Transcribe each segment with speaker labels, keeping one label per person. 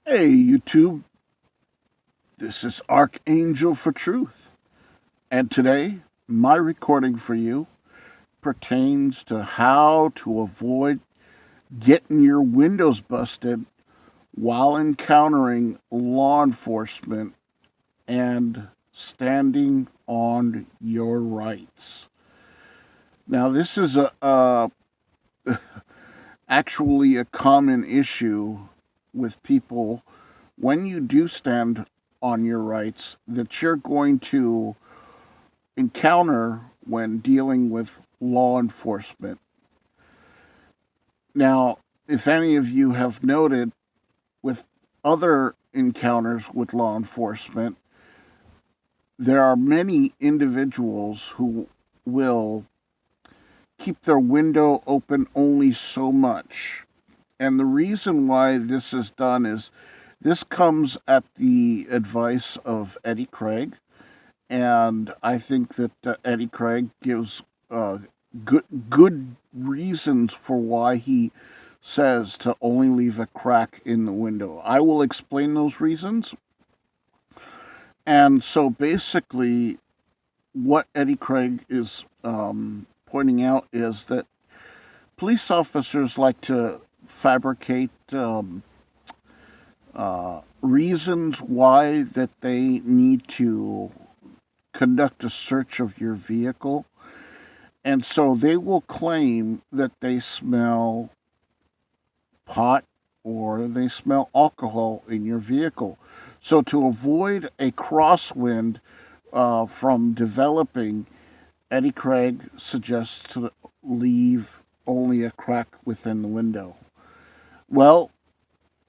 Speaker 1: Hey, YouTube, this is Archangel for Truth, and today my recording for you pertains to how to avoid getting your windows busted while encountering law enforcement and standing on your rights. Now, this is actually a common issue with people when you do stand on your rights that you're going to encounter when dealing with law enforcement. Now, if any of you have noted with other encounters with law enforcement, there are many individuals who will keep their window open only so much. And the reason why this is done is this comes at the advice of Eddie Craig. And I think that Eddie Craig gives uh, good reasons for why he says to only leave a crack in the window. I will explain those reasons. And so basically, what Eddie Craig is pointing out is that police officers like to fabricate reasons why that they need to conduct a search of your vehicle. And so they will claim that they smell pot or they smell alcohol in your vehicle. So to avoid a crosswind from developing, Eddie Craig suggests to leave only a crack within the window. Well,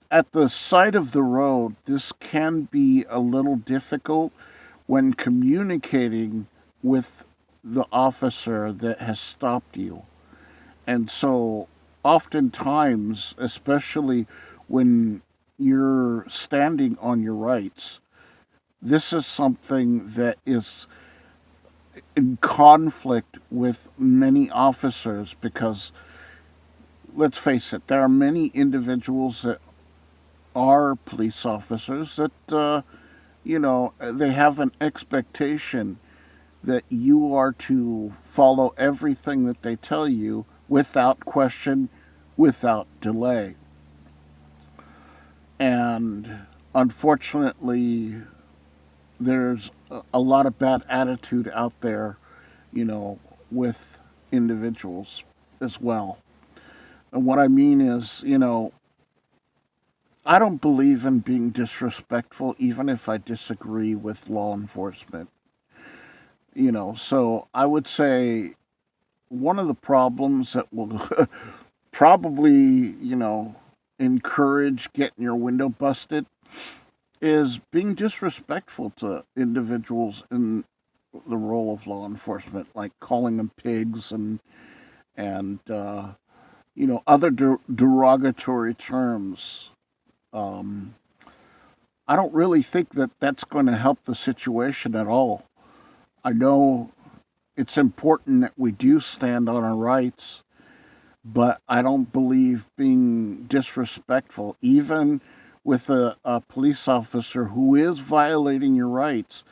Speaker 1: at the side of the road, this can be a little difficult when communicating with the officer that has stopped you. And so, oftentimes, especially when you're standing on your rights, this is something that is in conflict with many officers because, let's face it, there are many individuals that are police officers that, they have an expectation that you are to follow everything that they tell you without question, without delay. And unfortunately, there's a lot of bad attitude out there, you know, with individuals as well. And what I mean is, I don't believe in being disrespectful, even if I disagree with law enforcement. So I would say one of the problems that will probably, encourage getting your window busted is being disrespectful to individuals in the role of law enforcement, like calling them pigs and other derogatory terms. Um, I don't really think that that's going to help the situation at all. I know it's important that we do stand on our rights, but I don't believe being disrespectful, even with a police officer who is violating your rights,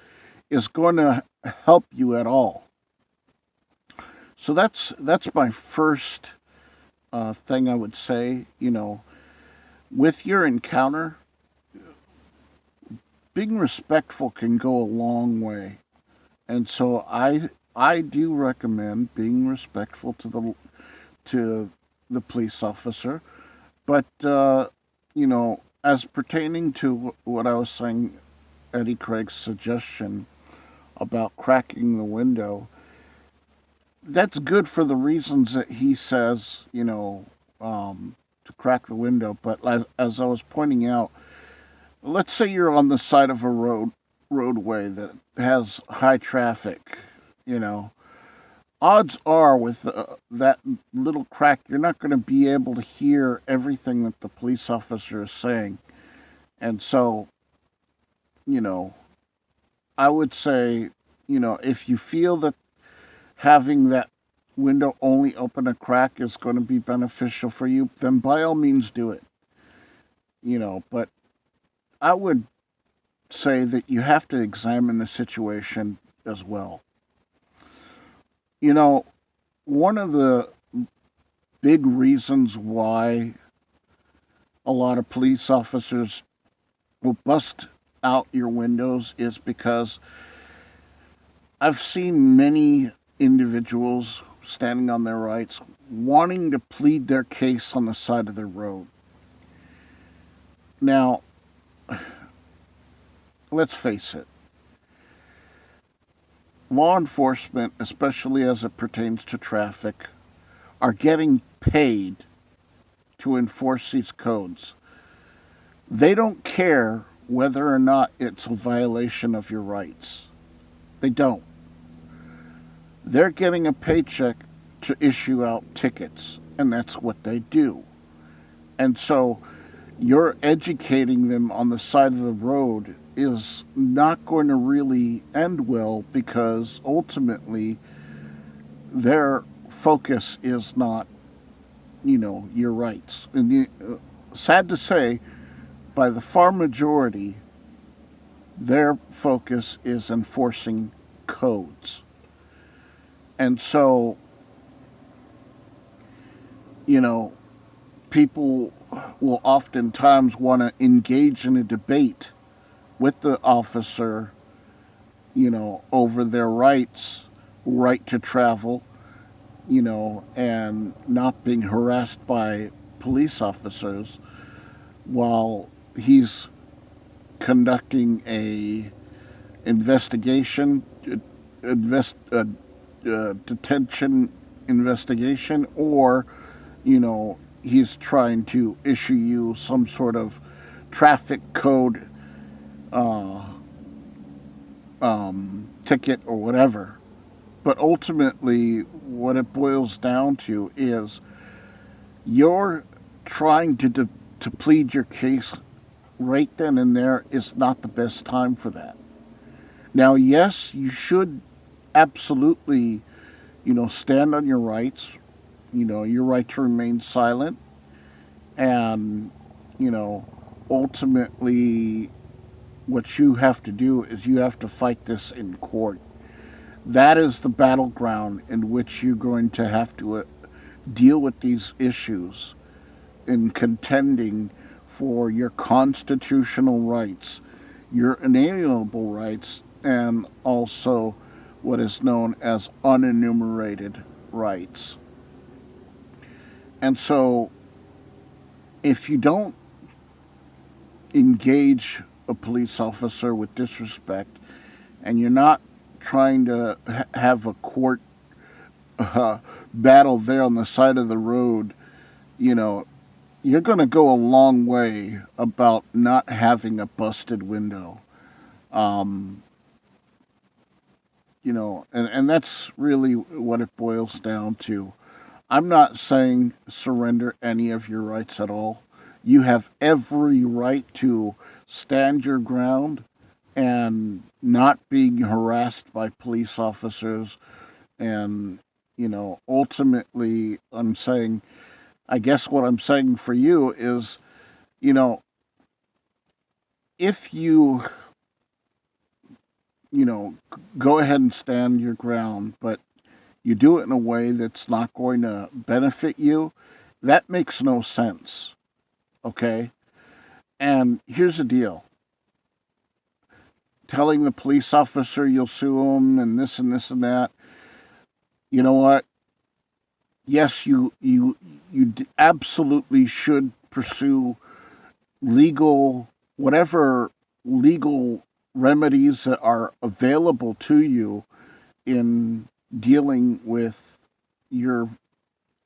Speaker 1: is going to help you at all. So that's my first thing I would say. With your encounter, being respectful can go a long way, and so I do recommend being respectful to the police officer. But as pertaining to what I was saying, Eddie Craig's suggestion about cracking the window, that's good for the reasons that he says, to crack the window. But as I was pointing out, let's say you're on the side of a roadway that has high traffic, you know, odds are with that little crack, you're not going to be able to hear everything that the police officer is saying. And so, you know, I would say, if you feel that having that window only open a crack is going to be beneficial for you, then by all means do it. But I would say that you have to examine the situation as well. You know, one of the big reasons why a lot of police officers will bust out your windows is because I've seen many individuals standing on their rights wanting to plead their case on the side of the road. Now, let's face it, law enforcement, especially as it pertains to traffic, are getting paid to enforce these codes. They don't care whether or not it's a violation of your rights. They don't. They're getting a paycheck to issue out tickets, and that's what they do. And so you're educating them on the side of the road is not going to really end well, because ultimately their focus is not, your rights. And sad to say, by the far majority, their focus is enforcing codes. And so, you know, people will oftentimes want to engage in a debate with the officer, over their rights, right to travel, and not being harassed by police officers while he's conducting a investigation, detention investigation, or he's trying to issue you some sort of traffic code uh, ticket or whatever. But ultimately, what it boils down to is you're trying to plead your case right then and there is not the best time for that. Now, yes, you should absolutely, stand on your rights, your right to remain silent, and, ultimately, what you have to do is you have to fight this in court. That is the battleground in which you're going to have to deal with these issues in contending for your constitutional rights, your inalienable rights, and also what is known as unenumerated rights. And so, if you don't engage a police officer with disrespect, and you're not trying to have a court battle there on the side of the road, you're going to go a long way about not having a busted window. Um, and that's really what it boils down to. I'm not saying surrender any of your rights at all. You have every right to stand your ground and not being harassed by police officers. And, ultimately, I guess what I'm saying for you is, you know, if you, go ahead and stand your ground, but you do it in a way that's not going to benefit you, that makes no sense. Okay? And here's the deal: telling the police officer you'll sue them and this and this and that, you know what? Yes, you absolutely should pursue legal, whatever legal remedies that are available to you in dealing with your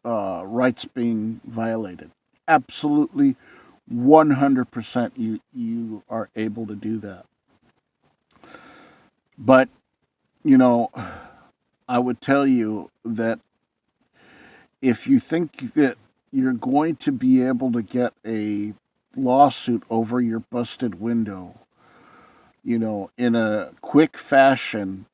Speaker 1: rights being violated. Absolutely, 100% you are able to do that. But, you know, I would tell you that if you think that you're going to be able to get a lawsuit over your busted window, in a quick fashion,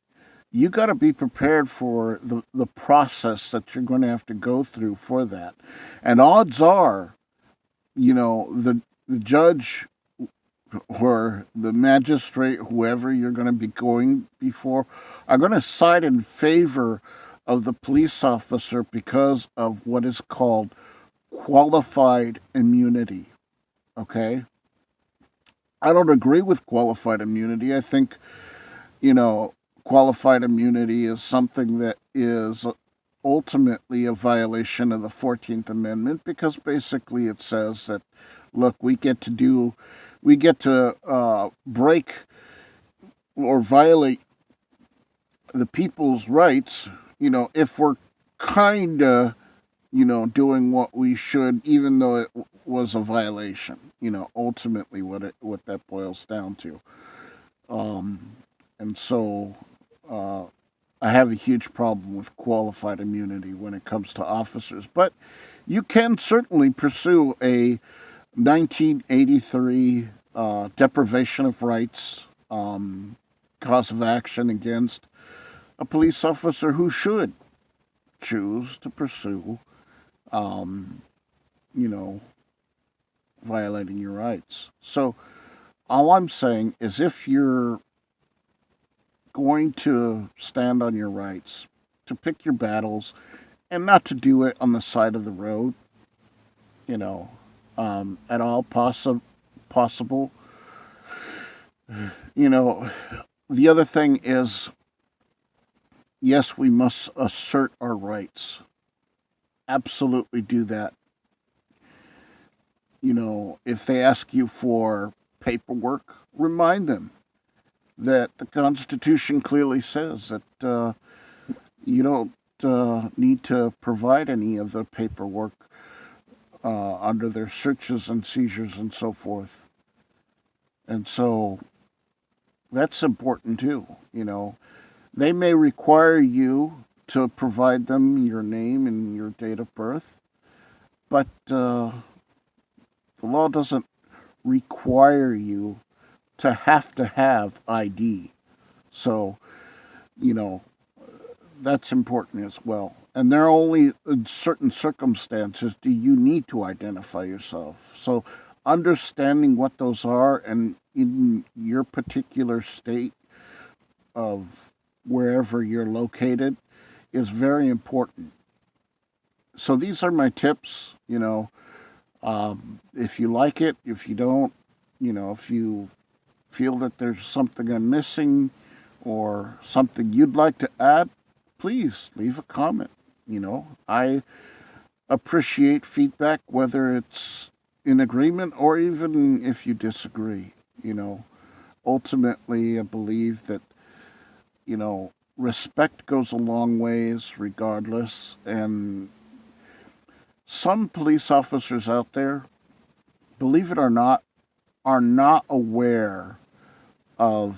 Speaker 1: you got to be prepared for the process that you're going to have to go through for that. And odds are, the judge or the magistrate, whoever you're going to be going before, are going to side in favor of the police officer because of what is called qualified immunity. Okay? I don't agree with qualified immunity. I think, you know, qualified immunity is something that is ultimately a violation of the 14th Amendment, because basically it says that, look, we get to break or violate the people's rights, if we're kind of, doing what we should, even though it was a violation. Ultimately, what that boils down to. And so, I have a huge problem with qualified immunity when it comes to officers. But you can certainly pursue a 1983 deprivation of rights cause of action against a police officer who should choose to pursue, you know, violating your rights. So all I'm saying is, if you're going to stand on your rights, to pick your battles, and not to do it on the side of the road, at all possible. The other thing is, yes, we must assert our rights. Absolutely do that. If they ask you for paperwork, remind them that the Constitution clearly says that you don't need to provide any of the paperwork under their searches and seizures and so forth. And so that's important too. They may require you to provide them your name and your date of birth, but the law doesn't require you to have ID. So, that's important as well. And there are only in certain circumstances do you need to identify yourself. So understanding what those are, and in your particular state of wherever you're located, is very important. So these are my tips. If you like it, if you don't, if you feel that there's something I'm missing or something you'd like to add, please leave a comment. I appreciate feedback, whether it's in agreement or even if you disagree. Ultimately, I believe that, respect goes a long ways regardless. And some police officers out there, believe it or not, are not aware of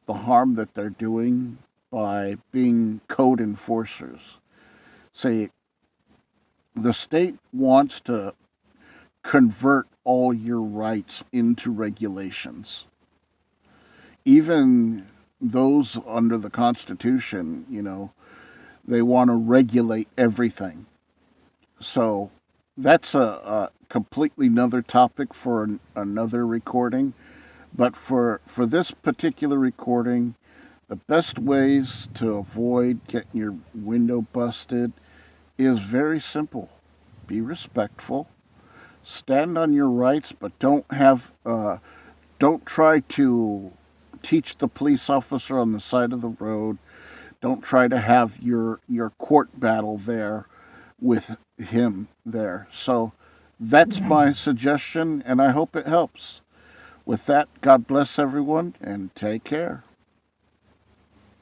Speaker 1: the harm that they're doing by being code enforcers. Say, the state wants to convert all your rights into regulations. Even those under the Constitution, they want to regulate everything. So that's a completely another topic for another recording. But for this particular recording, the best ways to avoid getting your window busted is very simple. Be respectful. Stand on your rights, but don't try to teach the police officer on the side of the road. Don't try to have your court battle there with him there. So that's my suggestion, and I hope it helps. With that, God bless everyone, and take care.